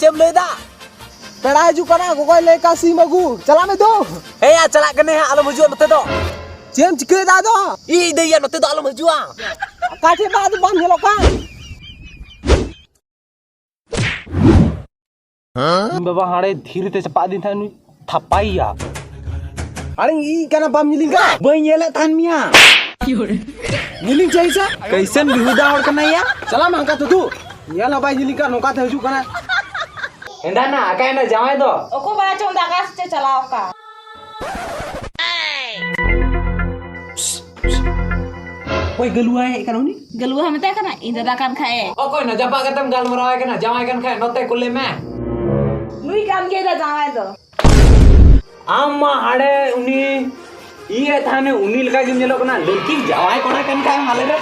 चेम लेदा पेड़ा हजू कना गोगोय लेका सीम अगू चला में दो हे या चला कने आलम हजु नते दो चेम चिके दा दो ई दैया नते दो आलम हजुआ काठे बाद बाम हेलो का बाबा हाड़े धीरे ते चपा दिन था थपाइया अरे ई कना बाम निलिंग का बई येला थान मिया निलिंग चाहिए कैसन बिहुदा और कना या चला मांगा तो तू याला बाई निलिंग का नौका थे हजू कना हेंदा ना आका ना जावाय दो ओको बड़ा चोंद आकाश से चलाओ का कोई गलुआ है कनोनी गलुआ हम ते कना इन दादा कान खाए ओ कोई ना जपा कतम गाल मराय कना जावाय कन खाए नते कुले में नुई काम के दा जावे दो आम्मा हाड़े उनी ई थाने उनी लगा के नेलो कना लड़की जावाय कोना कन खाए माले रे